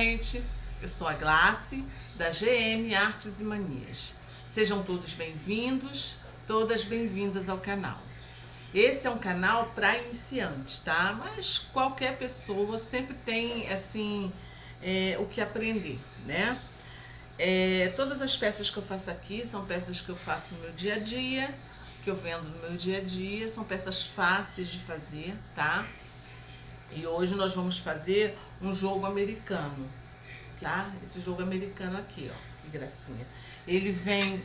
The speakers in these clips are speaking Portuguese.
gente! Eu sou a Glace, da GM Artes e Manias. Sejam todos bem-vindos, todas bem-vindas ao canal. Esse é um canal para iniciantes, tá? Mas qualquer pessoa sempre tem, assim, o que aprender, né? Todas as peças que eu faço aqui são peças que eu faço no meu dia a dia, que eu vendo no meu dia a dia, são peças fáceis de fazer, tá? E hoje nós vamos fazer um jogo americano, tá? Esse jogo americano aqui, ó, que gracinha. Ele vem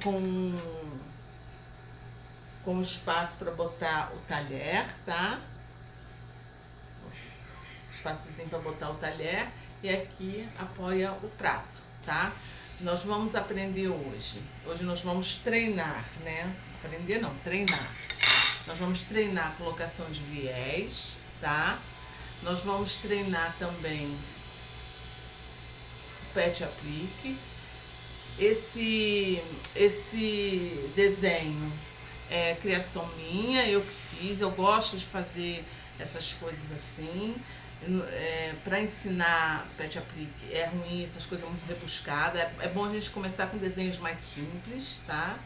com espaço para botar o talher, tá? Espaçozinho para botar o talher e aqui apoia o prato, tá? Nós vamos aprender hoje. Hoje nós vamos treinar, né? Aprender não, treinar. Nós vamos treinar a colocação de viés, tá? Nós vamos treinar também o pet aplique. Esse desenho é criação minha, eu que fiz. Eu gosto de fazer essas coisas assim. Para ensinar pet aplique é ruim, essas coisas muito rebuscadas. É bom a gente começar com desenhos mais simples, tá?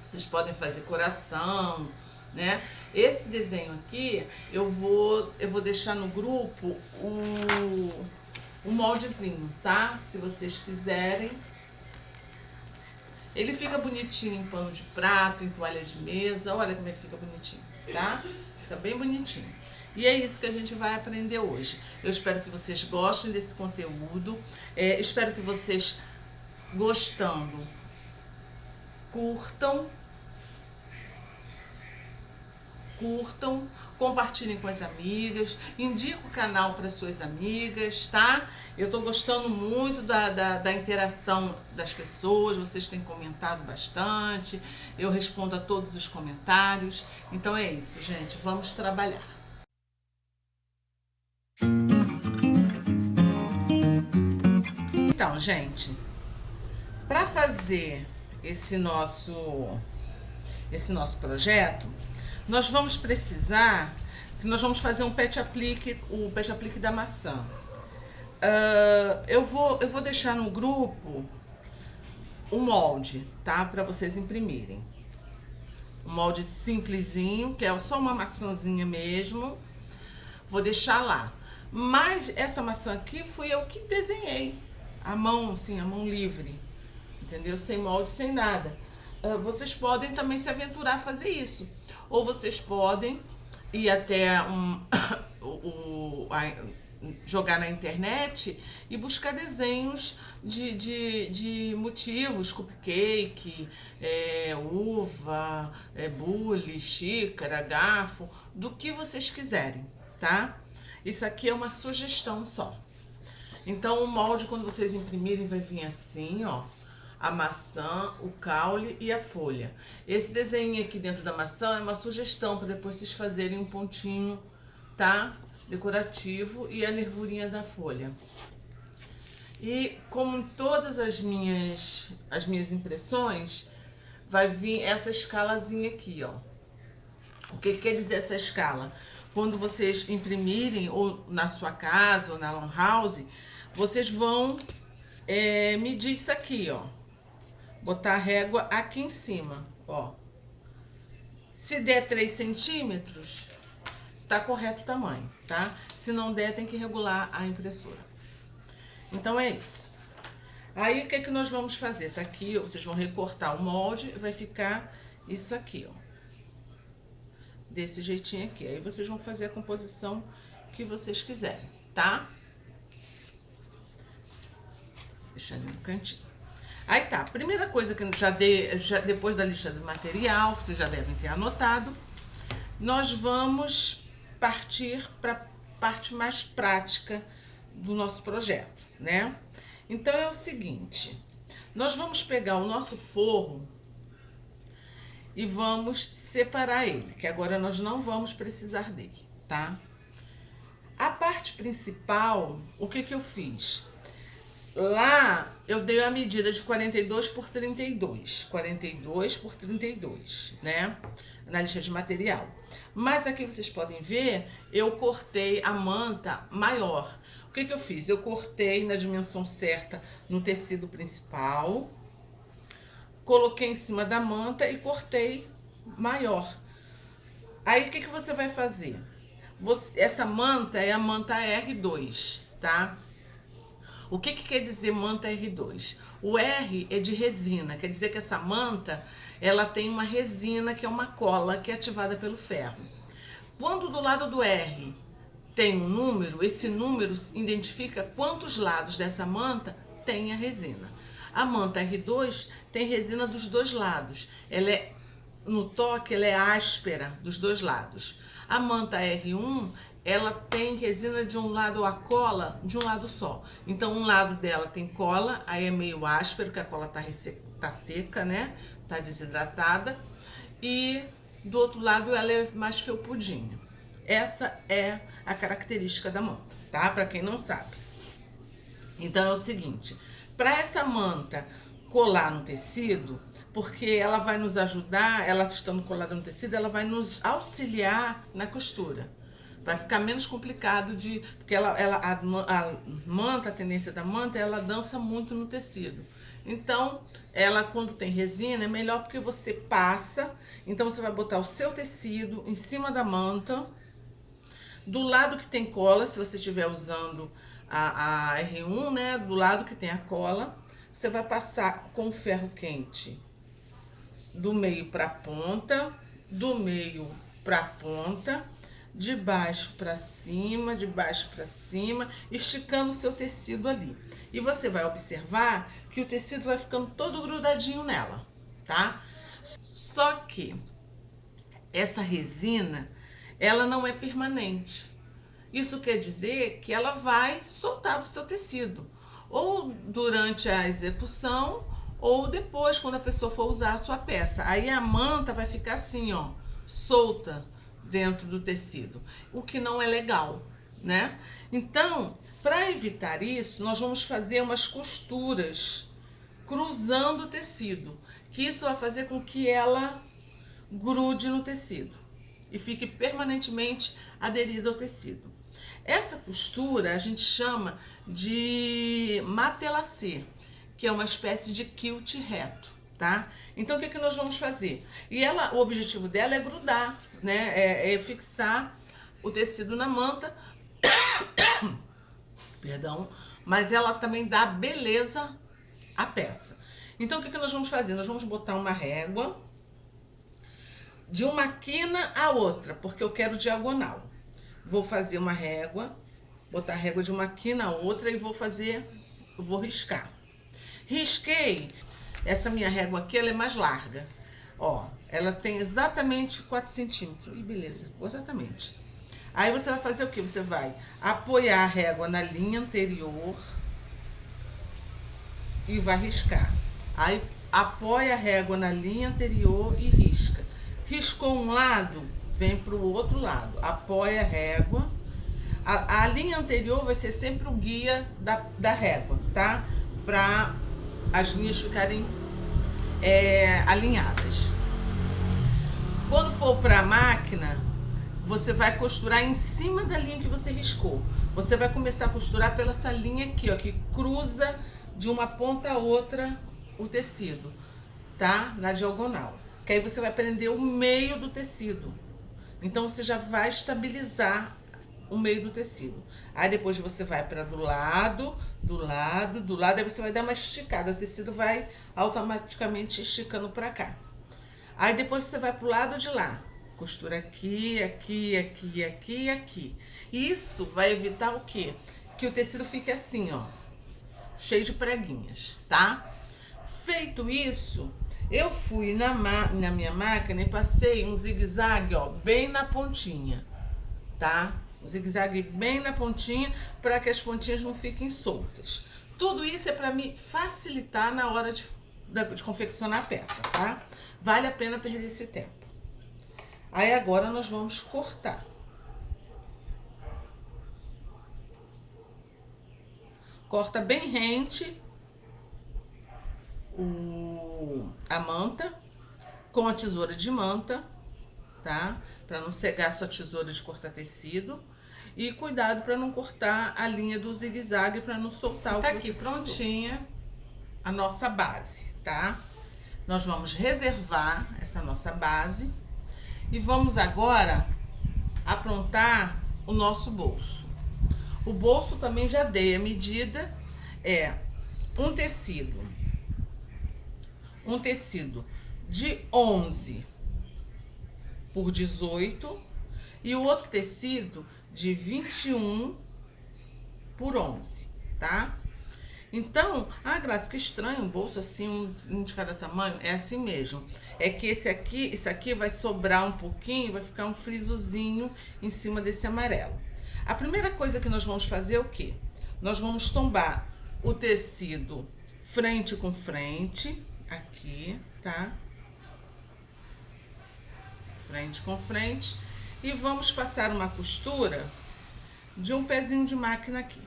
Vocês podem fazer coração, né? Esse desenho aqui eu vou deixar no grupo um moldezinho, tá? Se vocês quiserem. Ele fica bonitinho em pano de prato, em toalha de mesa. Olha como é que fica bonitinho, tá? Fica bem bonitinho. E é isso que a gente vai aprender hoje. Eu espero que vocês gostem desse conteúdo. Espero que vocês, gostando, curtam, compartilhem com as amigas, indiquem o canal para suas amigas, tá? Eu tô gostando muito da interação das pessoas, vocês têm comentado bastante, eu respondo a todos os comentários. Então é isso, gente, vamos trabalhar. Então, gente, para fazer esse nosso projeto, nós vamos precisar, nós vamos fazer um pet aplique, o pet aplique da maçã. Eu vou deixar no grupo um molde, tá? Para vocês imprimirem. Um molde simplesinho, que é só uma maçãzinha mesmo. Vou deixar lá. Mas essa maçã aqui fui eu que desenhei. A mão, assim, a mão livre. Entendeu? Sem molde, sem nada. Vocês podem também se aventurar a fazer isso. Ou vocês podem ir até jogar na internet e buscar desenhos de motivos, cupcake, uva, bule, xícara, garfo, do que vocês quiserem, tá? Isso aqui é uma sugestão só. Então o molde, quando vocês imprimirem, vai vir assim, ó. A maçã, o caule e a folha. Esse desenho aqui dentro da maçã é uma sugestão para depois vocês fazerem um pontinho, tá? Decorativo e a nervurinha da folha. E como todas as minhas impressões, vai vir essa escalazinha aqui, ó. O que quer dizer essa escala? Quando vocês imprimirem, ou na sua casa, ou na lan house, vocês vão medir isso aqui, ó. Botar a régua aqui em cima, ó. Se der 3 centímetros, tá correto o tamanho, tá? Se não der, tem que regular a impressora. Então é isso. Aí o que é que nós vamos fazer? Tá aqui, vocês vão recortar o molde, vai ficar isso aqui, ó. Desse jeitinho aqui. Aí vocês vão fazer a composição que vocês quiserem, tá? Deixa ali no cantinho. Aí tá, primeira coisa que já depois da lista do material, que vocês já devem ter anotado, nós vamos partir para a parte mais prática do nosso projeto, né? Então é o seguinte, nós vamos pegar o nosso forro e vamos separar ele, que agora nós não vamos precisar dele, tá? A parte principal, o que eu fiz? Lá eu dei a medida de 42 por 32, 42 por 32, né? Na lista de material. Mas aqui vocês podem ver, eu cortei a manta maior. O que que eu fiz? Eu cortei na dimensão certa no tecido principal, coloquei em cima da manta e cortei maior. Aí o que que você vai fazer? Essa manta é a manta R2, tá? O que que quer dizer manta R2? O R é de resina, quer dizer que essa manta, ela tem uma resina que é uma cola que é ativada pelo ferro. Quando do lado do R tem um número, esse número identifica quantos lados dessa manta tem a resina. A manta R2 tem resina dos dois lados. Ela é, no toque, ela é áspera dos dois lados. A manta R1, ela tem resina de um lado, a cola de um lado só. Então, um lado dela tem cola, aí é meio áspero, que a cola tá seca, né? Tá desidratada. E do outro lado ela é mais felpudinha. Essa é a característica da manta, tá? Para quem não sabe. Então é o seguinte, para essa manta colar no tecido, porque ela vai nos ajudar, ela estando colada no tecido, ela vai nos auxiliar na costura. Vai ficar menos complicado porque a manta, a tendência da manta, ela dança muito no tecido. Então, ela quando tem resina é melhor porque você passa, então você vai botar o seu tecido em cima da manta, do lado que tem cola, se você estiver usando a R1, né, do lado que tem a cola, você vai passar com o ferro quente do meio para a ponta, do meio para a ponta, de baixo para cima, esticando o seu tecido ali. E você vai observar que o tecido vai ficando todo grudadinho nela, tá? Só que essa resina, ela não é permanente. Isso quer dizer que ela vai soltar do seu tecido, ou durante a execução, ou depois, quando a pessoa for usar a sua peça. Aí a manta vai ficar assim, ó, solta dentro do tecido, o que não é legal, né? Então, para evitar isso, nós vamos fazer umas costuras cruzando o tecido, que isso vai fazer com que ela grude no tecido e fique permanentemente aderida ao tecido. Essa costura a gente chama de matelassé, que é uma espécie de quilt reto, tá? Então o que que nós vamos fazer? E ela, o objetivo dela é grudar, né? É fixar o tecido na manta, perdão, mas ela também dá beleza à peça. Então o que que nós vamos fazer? Nós vamos botar uma régua de uma quina a outra, porque eu quero diagonal. Vou fazer uma régua, botar a régua de uma quina a outra e vou riscar. Risquei, essa minha régua aqui, ela é mais larga. Ó, ela tem exatamente 4 centímetros. Ih, beleza, exatamente. Aí você vai fazer o quê? Você vai apoiar a régua na linha anterior e vai riscar. Aí apoia a régua na linha anterior e risca. Riscou um lado, vem para o outro lado. Apoia a régua. A linha anterior vai ser sempre o guia da régua, tá? Para as linhas ficarem alinhadas. Quando for para a máquina, você vai costurar em cima da linha que você riscou. Você vai começar a costurar pela essa linha aqui, ó, que cruza de uma ponta a outra o tecido, tá? Na diagonal. Que aí você vai prender o meio do tecido. Então você já vai estabilizar o meio do tecido. Aí depois você vai para do lado, aí você vai dar uma esticada, o tecido vai automaticamente esticando para cá. Aí depois você vai pro lado de lá, costura aqui, aqui, aqui, aqui e aqui. Isso vai evitar o quê? Que o tecido fique assim, ó, cheio de preguinhas, tá? Feito isso, eu fui na minha máquina e passei um zigue-zague, ó, bem na pontinha, tá? Um zigue-zague bem na pontinha, para que as pontinhas não fiquem soltas. Tudo isso é para me facilitar na hora de confeccionar a peça, tá? Vale a pena perder esse tempo. Aí agora nós vamos cortar. Corta bem rente a manta com a tesoura de manta, tá? Para não cegar a sua tesoura de cortar tecido. E cuidado para não cortar a linha do zigue-zague, para não soltar o que aqui prontinha a nossa base, tá? Nós vamos reservar essa nossa base e vamos agora aprontar o nosso bolso. O bolso também já dei a medida, é um tecido de 11 por 18 e o outro tecido de 21 por 11, tá? Então, Graça, que estranho, um bolso assim, um de cada tamanho. É assim mesmo. É que esse aqui vai sobrar um pouquinho, vai ficar um frisozinho em cima desse amarelo. A primeira coisa que nós vamos fazer é o quê? Nós vamos tombar o tecido frente com frente, aqui, tá? Frente com frente. E vamos passar uma costura de um pezinho de máquina aqui.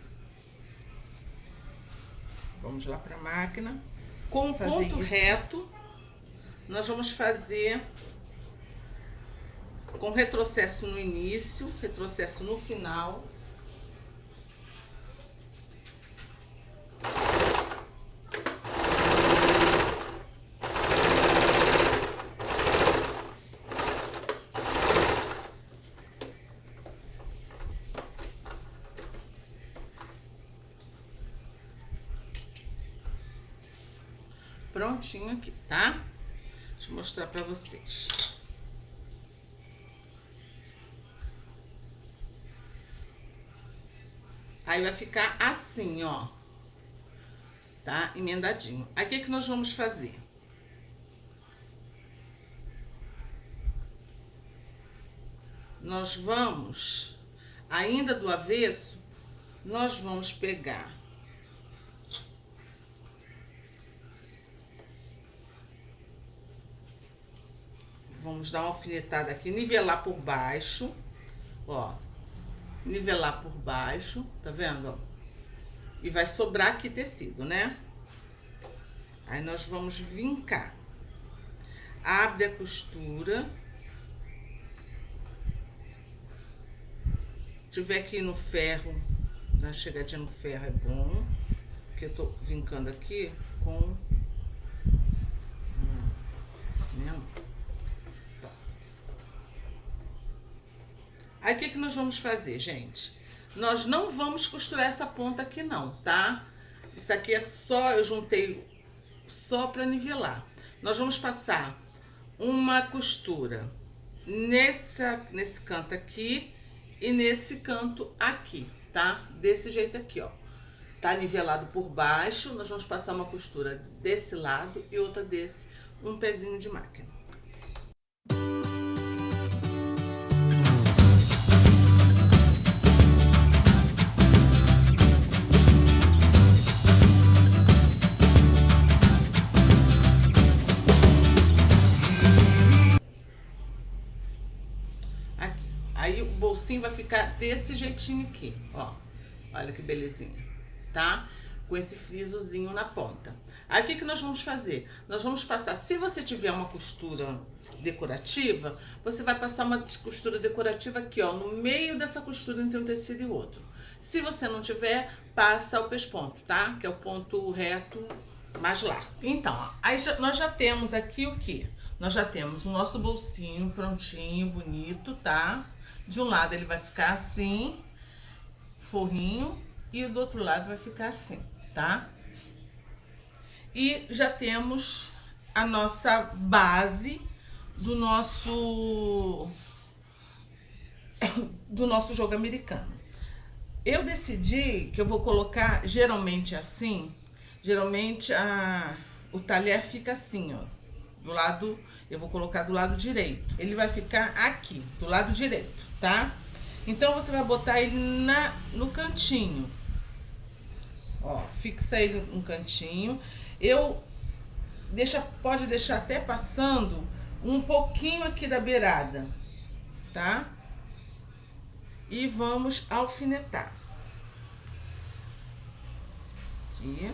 Vamos lá para a máquina. Com o ponto reto, nós vamos fazer com retrocesso no início, retrocesso no final. Prontinho aqui, tá? Deixa eu mostrar pra vocês. Aí vai ficar assim, ó. Tá? Emendadinho. Aí o que nós vamos fazer? Nós vamos, ainda do avesso, nós vamos pegar vamos dar uma alfinetada aqui, nivelar por baixo, ó. Nivelar por baixo, tá vendo, ó? E vai sobrar aqui tecido, né? Aí nós vamos vincar. Abre a costura. Se tiver aqui no ferro, dá uma chegadinha no ferro é bom. Porque eu tô vincando aqui com... Aí, o que nós vamos fazer, gente? Nós não vamos costurar essa ponta aqui não, tá? Isso aqui é só, eu juntei só para nivelar. Nós vamos passar uma costura nesse canto aqui e nesse canto aqui, tá? Desse jeito aqui, ó. Tá nivelado por baixo, nós vamos passar uma costura desse lado e outra desse, um pezinho de máquina. Aí o bolsinho vai ficar desse jeitinho aqui, ó. Olha que belezinha, tá? Com esse frisozinho na ponta. Aí o que nós vamos fazer? Nós vamos passar, se você tiver uma costura decorativa, você vai passar uma costura decorativa aqui, ó, no meio dessa costura entre um tecido e outro. Se você não tiver, passa o pesponto, tá? Que é o ponto reto mais largo. Então, ó, aí nós já temos aqui o quê? Nós já temos o nosso bolsinho prontinho, bonito, tá? De um lado ele vai ficar assim, forrinho, e do outro lado vai ficar assim, tá? E já temos a nossa base do nosso jogo americano. Eu decidi que eu vou colocar geralmente assim, geralmente o talher fica assim, ó. Do lado, eu vou colocar do lado direito. Ele vai ficar aqui, do lado direito, tá? Então, você vai botar ele no cantinho. Ó, fixa ele no cantinho. Pode deixar até passando um pouquinho aqui da beirada, tá? E vamos alfinetar. Aqui.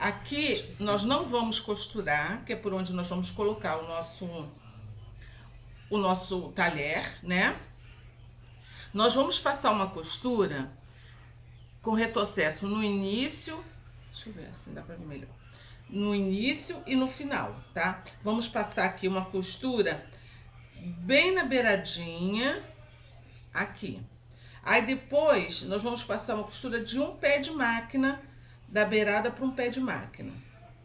Aqui nós não vamos costurar, que é por onde nós vamos colocar o nosso talher, né? Nós vamos passar uma costura com retrocesso no início, deixa eu ver assim dá pra ver melhor, no início e no final, tá? Vamos passar aqui uma costura bem na beiradinha, aqui. Aí depois nós vamos passar uma costura de um pé de máquina, da beirada para um pé de máquina.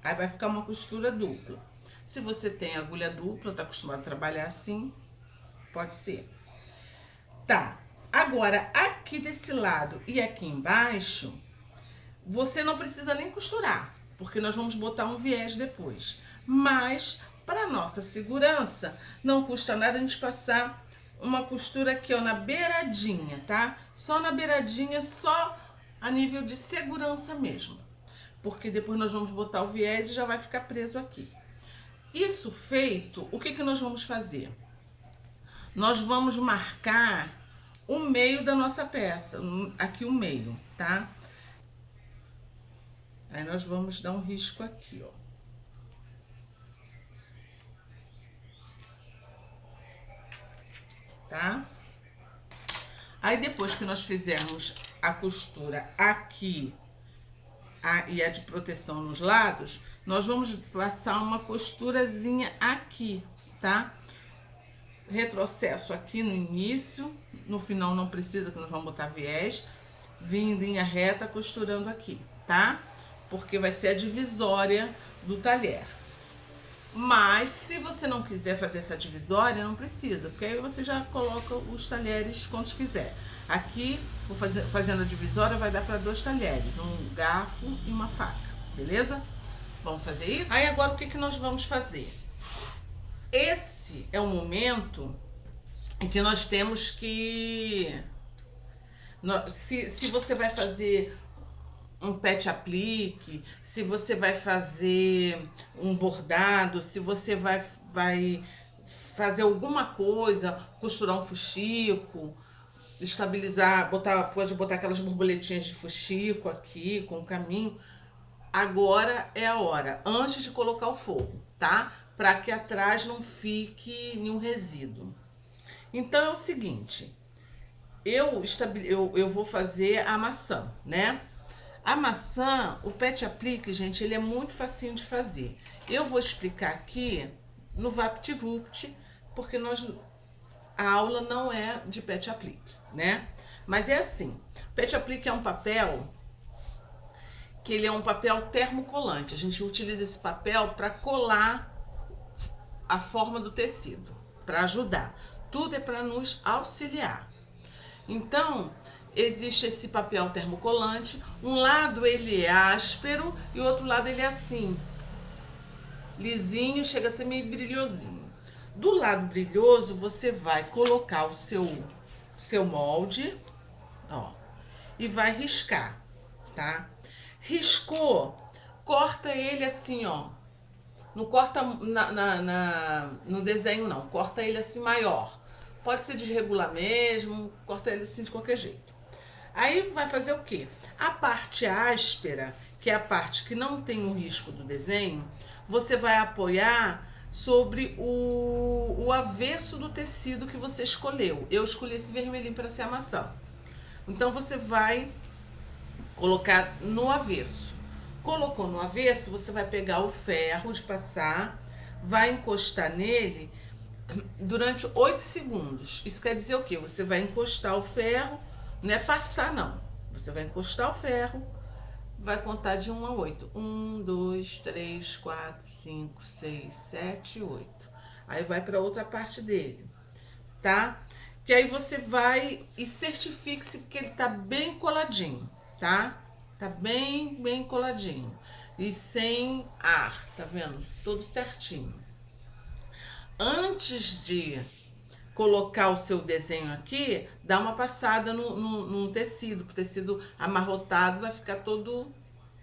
Aí vai ficar uma costura dupla. Se você tem agulha dupla, tá acostumado a trabalhar assim, pode ser. Tá, agora aqui desse lado e aqui embaixo, você não precisa nem costurar, porque nós vamos botar um viés depois. Mas, para nossa segurança, não custa nada a gente passar uma costura aqui, ó, na beiradinha, tá? Só na beiradinha, só a nível de segurança mesmo. Porque depois nós vamos botar o viés e já vai ficar preso aqui. Isso feito, o que que nós vamos fazer? Nós vamos marcar o meio da nossa peça, aqui o meio, tá? Aí nós vamos dar um risco aqui, ó. Tá? Aí depois que nós fizermos a costura aqui e a de proteção nos lados, nós vamos passar uma costurazinha aqui, tá? Retrocesso aqui no início, no final não precisa, que nós vamos botar viés, vim em linha reta costurando aqui, tá? Porque vai ser a divisória do talher. Mas se você não quiser fazer essa divisória, não precisa, porque aí você já coloca os talheres quantos quiser. Aqui, vou fazendo a divisória, vai dar para 2 talheres, um garfo e uma faca, beleza? Vamos fazer isso? Aí agora o que que nós vamos fazer? Esse é o momento em que nós temos que... Se você vai fazer um pet aplique, se você vai fazer um bordado, se você vai fazer alguma coisa, costurar um fuxico, estabilizar, pode botar aquelas borboletinhas de fuxico aqui com o caminho. Agora é a hora, antes de colocar o forro, tá? Para que atrás não fique nenhum resíduo. Então é o seguinte, eu vou fazer a maçã, né? A maçã, o pet aplique, gente, ele é muito facinho de fazer. Eu vou explicar aqui no VaptVupt, porque a aula não é de pet aplique, né? Mas é assim, pet aplique é um papel que ele é um papel termocolante. A gente utiliza esse papel para colar a forma do tecido, para ajudar. Tudo é para nos auxiliar. Então, existe esse papel termocolante, um lado ele é áspero e o outro lado ele é assim, lisinho, chega a ser meio brilhosinho. Do lado brilhoso, você vai colocar o seu molde, ó, e vai riscar, tá? Riscou, corta ele assim, ó, não corta no desenho não, corta ele assim maior. Pode ser de regular mesmo, corta ele assim de qualquer jeito. Aí vai fazer o quê? A parte áspera, que é a parte que não tem o risco do desenho, você vai apoiar sobre o avesso do tecido que você escolheu. Eu escolhi esse vermelhinho para ser a maçã. Então você vai colocar no avesso. Colocou no avesso, você vai pegar o ferro de passar, vai encostar nele durante 8 segundos. Isso quer dizer o quê? Você vai encostar o ferro, não é passar não. Você vai encostar o ferro, vai contar de 1 a 8. 1, 2, 3, 4, 5, 6, 7, 8. Aí vai para outra parte dele, tá? Que aí você vai e certifique-se que ele tá bem coladinho, tá? Tá bem coladinho. E sem ar, tá vendo? Tudo certinho. Antes de colocar o seu desenho aqui, dá uma passada no tecido, porque o tecido amarrotado vai ficar todo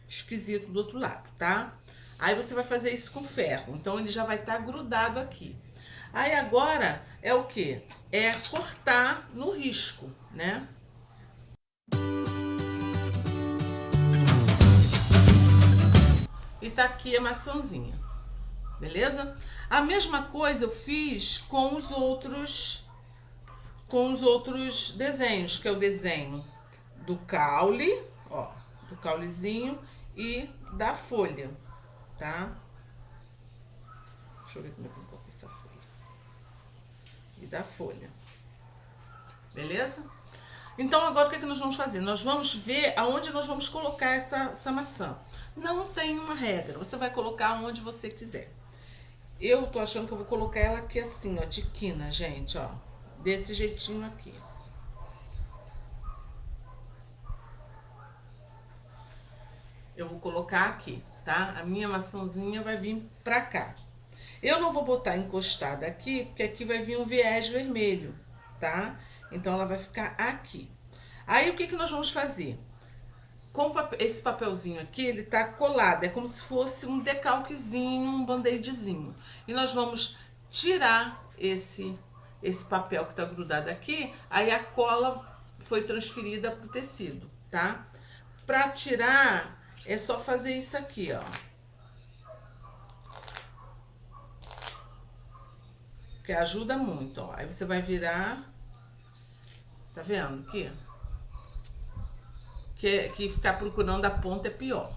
esquisito do outro lado, tá? Aí você vai fazer isso com ferro, então ele já vai estar grudado aqui. Aí agora é o que? É cortar no risco, né? e tá aqui a maçãzinha, beleza? A mesma coisa eu fiz com os outros desenhos, que é o desenho do caule, ó, do caulezinho e da folha, tá? Deixa eu ver como é que eu boto essa folha. E da folha. Beleza? Então agora o que é que nós vamos fazer? Nós vamos ver aonde nós vamos colocar essa maçã. Não tem uma regra, você vai colocar onde você quiser. Eu tô achando que eu vou colocar ela aqui assim, ó, de quina, gente, ó. Desse jeitinho aqui. Eu vou colocar aqui, tá? A minha maçãzinha vai vir pra cá. Eu não vou botar encostada aqui, porque aqui vai vir um viés vermelho, tá? Então ela vai ficar aqui. Aí o que que nós vamos fazer? Com esse papelzinho aqui, ele tá colado, é como se fosse um decalquezinho, um band-aidzinho. E nós vamos tirar esse papel que tá grudado aqui, aí a cola foi transferida pro tecido, tá? Pra tirar, é só fazer isso aqui, ó. Que ajuda muito, ó. Aí você vai virar, tá vendo aqui? Que ficar procurando a ponta é pior,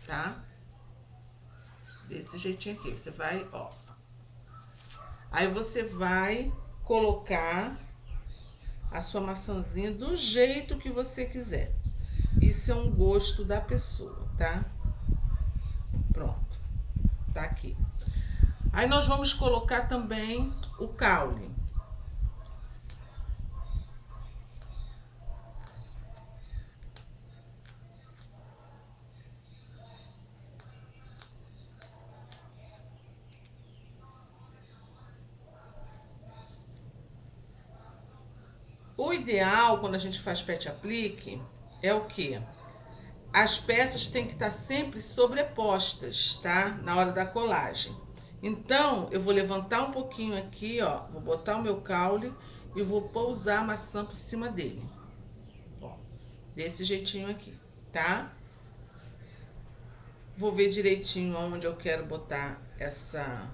tá? Desse jeitinho aqui, você vai, ó. Aí você vai colocar a sua maçãzinha do jeito que você quiser. Isso é um gosto da pessoa, tá? Pronto, tá aqui. Aí nós vamos colocar também o caule. O ideal quando a gente faz pet aplique é o quê? As peças têm que estar sempre sobrepostas, tá? Na hora da colagem. Então, eu vou levantar um pouquinho aqui, ó. Vou botar o meu caule e vou pousar a maçã por cima dele. Ó, desse jeitinho aqui, tá? Vou ver direitinho onde eu quero botar a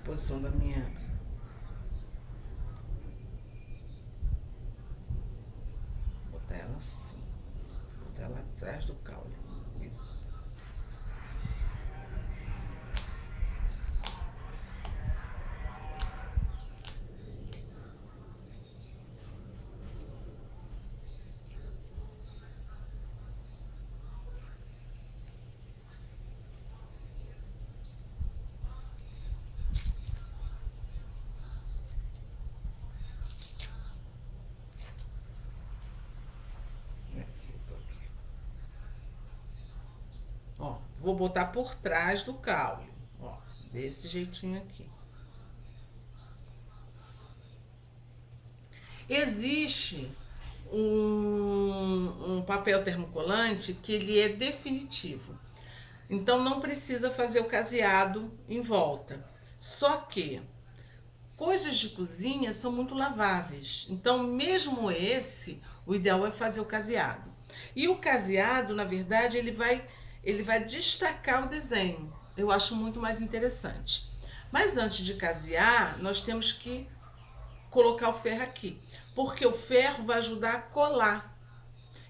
posição da minha... Vou botar ela assim. Vou botar ela atrás do caule. Isso. Ó, vou botar por trás do caule, ó, desse jeitinho aqui. Existe um papel termocolante que ele é definitivo. Então não precisa fazer o caseado em volta. Só que coisas de cozinha são muito laváveis. Então mesmo esse, o ideal é fazer o caseado. E o caseado, na verdade, ele vai destacar o desenho. Eu acho muito mais interessante. Mas antes de casear, nós temos que colocar o ferro aqui, porque o ferro vai ajudar a colar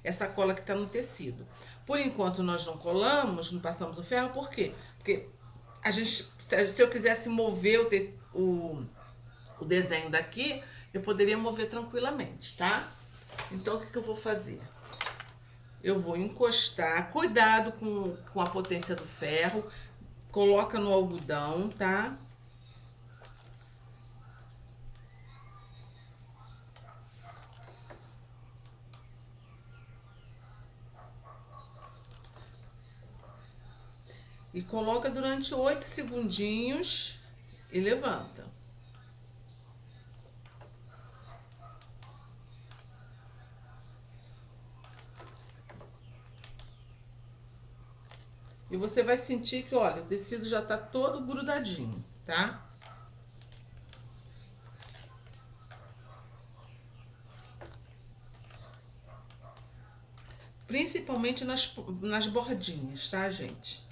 essa cola que está no tecido. Por enquanto nós não colamos, não passamos o ferro, por quê? Porque a gente, se eu quisesse mover o desenho daqui, eu poderia mover tranquilamente, tá? Então o que eu vou fazer? Eu vou encostar, cuidado com a potência do ferro, coloca no algodão, tá? E coloca durante 8 segundinhos e levanta. E você vai sentir que, olha, o tecido já tá todo grudadinho, tá? principalmente nas bordinhas, tá, gente?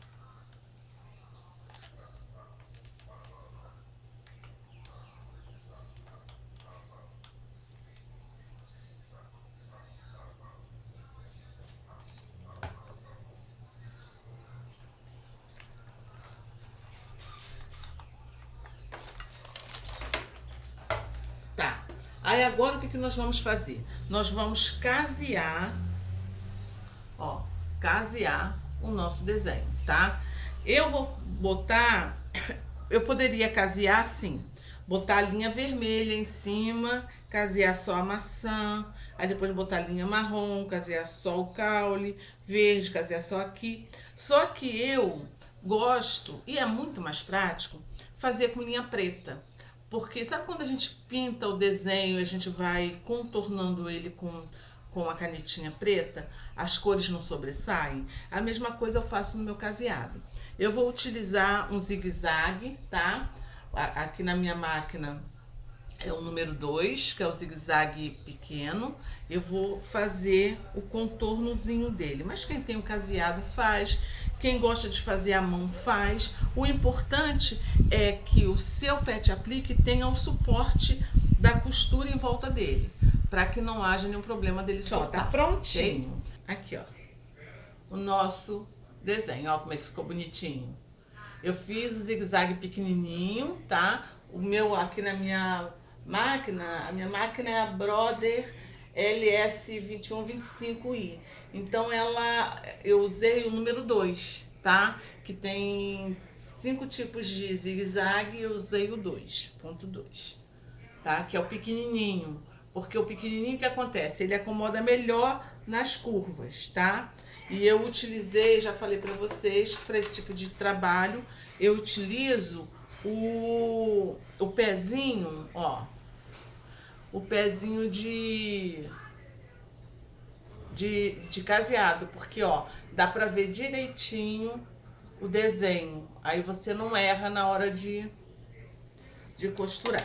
Tá. Aí agora o que nós vamos fazer? Nós vamos casear, ó, casear o nosso desenho, tá? Eu vou botar, eu poderia casear assim, botar a linha vermelha em cima, casear só a maçã, aí depois botar a linha marrom, casear só o caule, verde, casear só aqui. Só que eu gosto, e é muito mais prático, fazer com linha preta. Porque sabe quando a gente pinta o desenho e a gente vai contornando ele com a canetinha preta, as cores não sobressaem? A mesma coisa eu faço no meu caseado. Eu vou utilizar um zigue-zague, tá? Aqui na minha máquina é o número 2, que é o zigue-zague pequeno. Eu vou fazer o contornozinho dele. Mas quem tem o caseado faz. Quem gosta de fazer à mão faz. O importante é que o seu pet aplique tenha o suporte da costura em volta dele, para que não haja nenhum problema dele soltar. Tá prontinho. Okay? Aqui, ó, o nosso desenho. Ó como é que ficou bonitinho. Eu fiz o zigue-zague pequenininho, tá? O meu aqui na minha máquina, a minha máquina é a Brother LS2125i. Então eu usei o número 2, tá? Que tem 5 tipos de zigue-zague e eu usei o 2.2, tá? Que é o pequenininho. Porque o pequenininho, o que acontece? Ele acomoda melhor nas curvas, tá? E eu utilizei, já falei para vocês, para esse tipo de trabalho, eu utilizo o pezinho, ó, o pezinho de caseado, porque, ó, dá para ver direitinho o desenho. Aí você não erra na hora de costurar.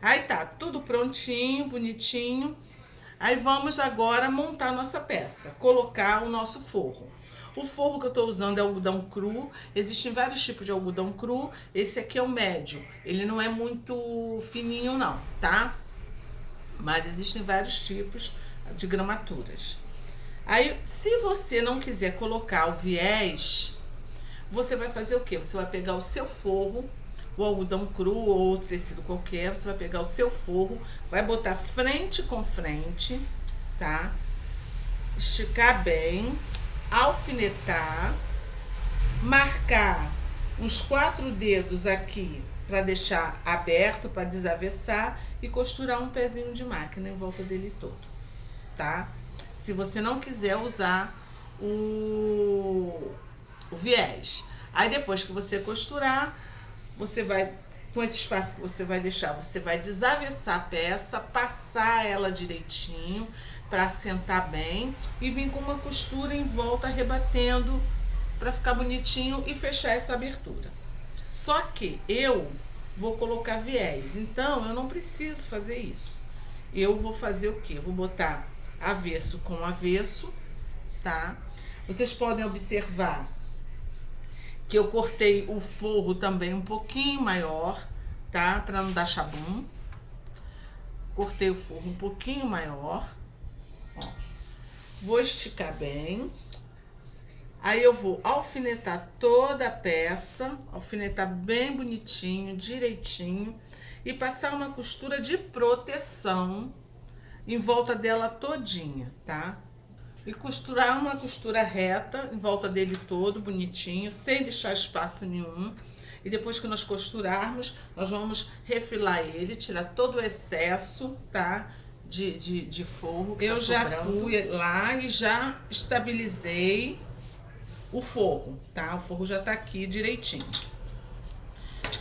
Aí tá, tudo prontinho, bonitinho. Aí vamos agora montar nossa peça, colocar o nosso forro. O forro que eu tô usando é algodão cru. Existem vários tipos de algodão cru. Esse aqui é o médio. Ele não é muito fininho não, tá? Mas existem vários tipos de gramaturas. Aí, se você não quiser colocar o viés, você vai fazer o quê? Você vai pegar o seu forro, o algodão cru ou outro tecido qualquer, você vai pegar o seu forro, vai botar frente com frente, tá? Esticar bem, alfinetar, marcar uns 4 dedos aqui para deixar aberto, para desavessar e costurar um pezinho de máquina em volta dele todo, tá? Se você não quiser usar o viés. Aí depois que você costurar, você vai, com esse espaço que você vai deixar, você vai desavessar a peça, passar ela direitinho para assentar bem e vir com uma costura em volta rebatendo para ficar bonitinho e fechar essa abertura. Só que eu vou colocar viés, então eu não preciso fazer isso. Eu vou fazer o quê? Eu vou botar avesso com avesso, tá? Vocês podem observar que eu cortei o forro também um pouquinho maior, tá? Para não dar chabum. Cortei o forro um pouquinho maior, ó. Vou esticar bem. Aí eu vou alfinetar toda a peça, alfinetar bem bonitinho, direitinho, e passar uma costura de proteção em volta dela todinha, tá? E costurar uma costura reta em volta dele todo, bonitinho, sem deixar espaço nenhum. E depois que nós costurarmos, nós vamos refilar ele, tirar todo o excesso, tá? De forro. Eu já fui lá e já estabilizei o forro, tá? O forro já tá aqui direitinho.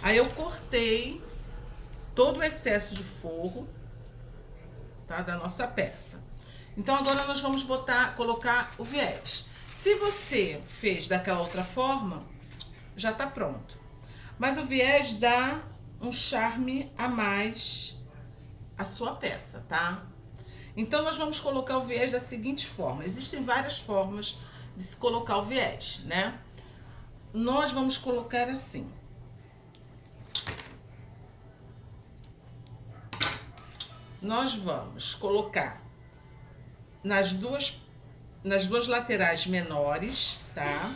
Aí eu cortei todo o excesso de forro, tá? Da nossa peça. Então agora nós vamos colocar o viés. Se você fez daquela outra forma, já tá pronto. Mas o viés dá um charme a mais à sua peça, tá? Então, nós vamos colocar o viés da seguinte forma. Existem várias formas de se colocar o viés, né? Nós vamos colocar assim. Nós vamos colocar nas duas laterais menores, tá?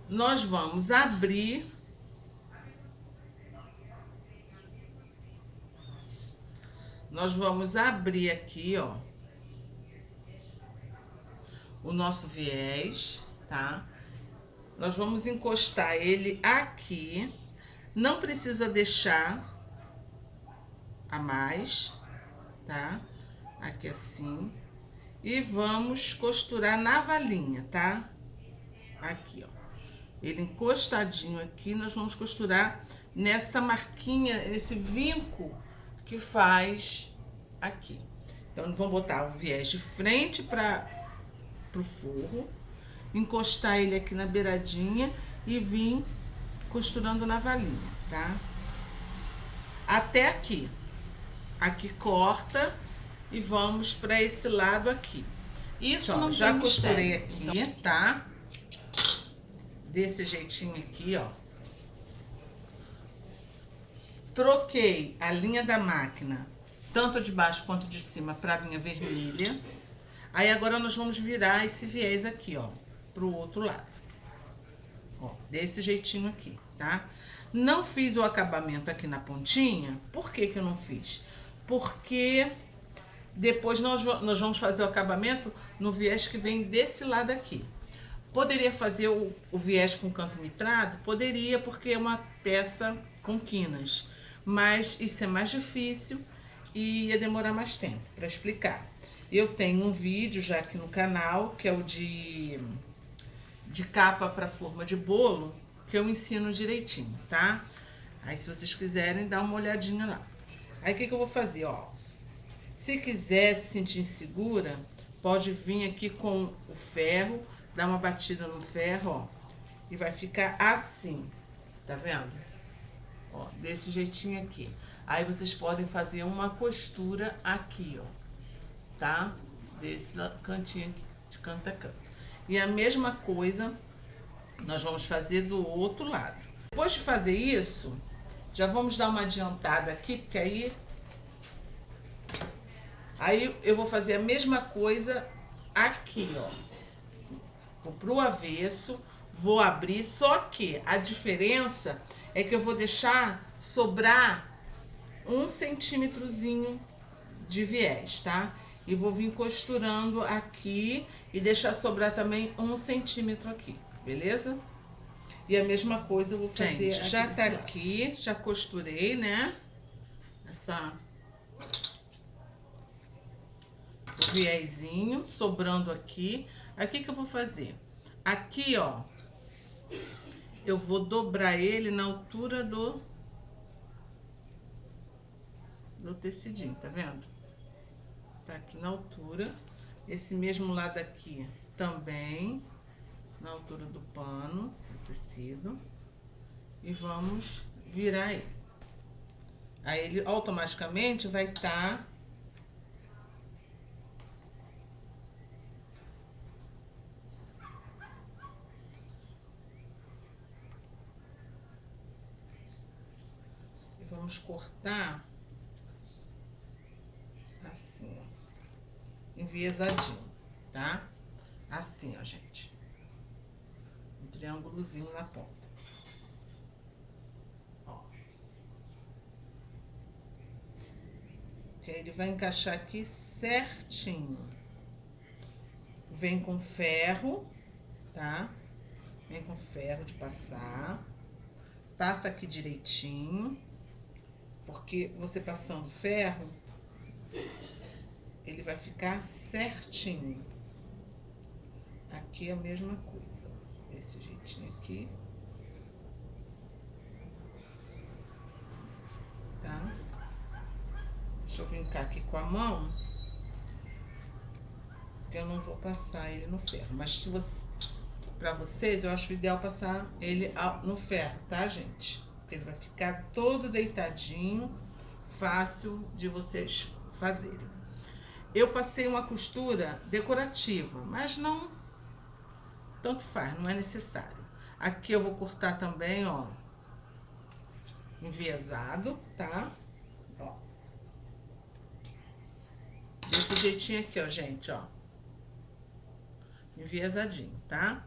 Nós vamos abrir aqui, ó, o nosso viés, tá? Nós vamos encostar ele aqui, não precisa deixar a mais, tá? Aqui assim. E vamos costurar na valinha, tá? Aqui, ó. Ele encostadinho aqui, nós vamos costurar nessa marquinha, esse vinco que faz aqui. Então, vamos botar o viés de frente para o forro, encostar ele aqui na beiradinha e vir costurando na valinha, tá? Até aqui. Aqui corta e vamos para esse lado aqui. Isso não já costurei aqui, então, tá? Desse jeitinho aqui, ó. Troquei a linha da máquina, tanto de baixo quanto de cima, para a linha vermelha. Aí agora nós vamos virar esse viés aqui, ó, pro outro lado. Ó, desse jeitinho aqui, tá? Não fiz o acabamento aqui na pontinha. Por que que eu não fiz? Porque depois nós vamos fazer o acabamento no viés que vem desse lado aqui. Poderia fazer o viés com canto mitrado? Poderia, porque é uma peça com quinas. Mas isso é mais difícil e ia demorar mais tempo para explicar. Eu tenho um vídeo já aqui no canal, que é o de capa para forma de bolo, que eu ensino direitinho, tá? Aí, se vocês quiserem, dá uma olhadinha lá. Aí, o que que eu vou fazer, ó? Se quiser se sentir insegura, pode vir aqui com o ferro, dar uma batida no ferro, ó, e vai ficar assim, tá vendo? Ó, desse jeitinho aqui. Aí, vocês podem fazer uma costura aqui, ó, tá? Desse cantinho aqui, de canto a canto. E a mesma coisa nós vamos fazer do outro lado. Depois de fazer isso, já vamos dar uma adiantada aqui, porque aí eu vou fazer a mesma coisa aqui, ó. Vou pro avesso, vou abrir, só que a diferença é que eu vou deixar sobrar 1 centímetrozinho de viés, tá? E vou vir costurando aqui e deixar sobrar também 1 centímetro aqui, beleza? E a mesma coisa eu vou fazer. Gente, já tá aqui, já costurei, né? O viésinho sobrando aqui. Aí o que que eu vou fazer? Aqui, ó, eu vou dobrar ele na altura do tecidinho, tá vendo? Tá aqui na altura. Esse mesmo lado aqui também, na altura do pano, do tecido. E vamos virar ele. Aí ele automaticamente vai estar e vamos cortar assim, ó, enviesadinho, tá? Assim, ó, gente. Um triângulozinho na ponta. Ó. Que aí ele vai encaixar aqui certinho. Vem com ferro, tá? Vem com ferro de passar. Passa aqui direitinho. Porque você passando ferro, ele vai ficar certinho. Aqui é a mesma coisa, desse jeitinho aqui, tá? Deixa eu vincar aqui com a mão, que eu não vou passar ele no ferro. Mas se você, pra vocês, eu acho ideal passar ele no ferro, tá, gente? Ele vai ficar todo deitadinho, fácil de vocês fazerem. Eu passei uma costura decorativa, mas não, tanto faz, não é necessário. Aqui eu vou cortar também, ó, enviesado, tá? Ó. Desse jeitinho aqui, ó, gente, ó. Enviesadinho, tá?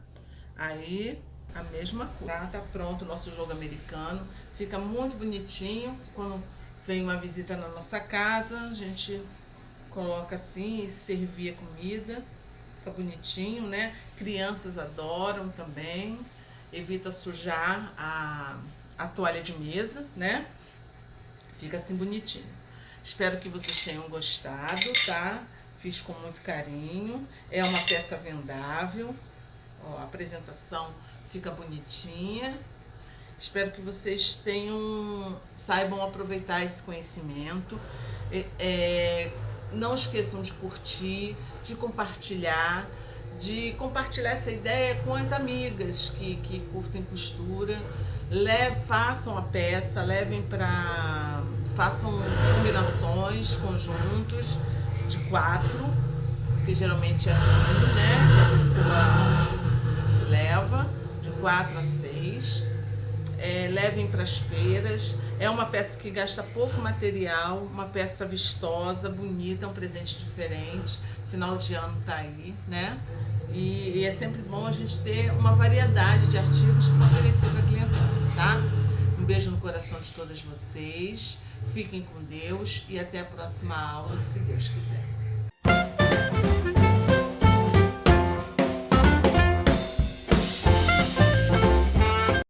Aí, a mesma coisa. Tá pronto o nosso jogo americano. Fica muito bonitinho. Quando vem uma visita na nossa casa, a gente coloca assim e servir a comida. Fica bonitinho, né? Crianças adoram também. Evita sujar a toalha de mesa, né? Fica assim bonitinho. Espero que vocês tenham gostado, tá? Fiz com muito carinho. É uma peça vendável. Ó, a apresentação fica bonitinha. Espero que vocês saibam aproveitar esse conhecimento. Não esqueçam de curtir, de compartilhar essa ideia com as amigas que curtem costura. Façam a peça, façam combinações, conjuntos de 4, porque geralmente é assim, né? A pessoa leva de 4 a 6. Levem para as feiras. É uma peça que gasta pouco material, uma peça vistosa, bonita, um presente diferente. Final de ano tá aí, né? E é sempre bom a gente ter uma variedade de artigos para oferecer para a clientela, tá? Um beijo no coração de todas vocês. Fiquem com Deus e até a próxima aula, se Deus quiser.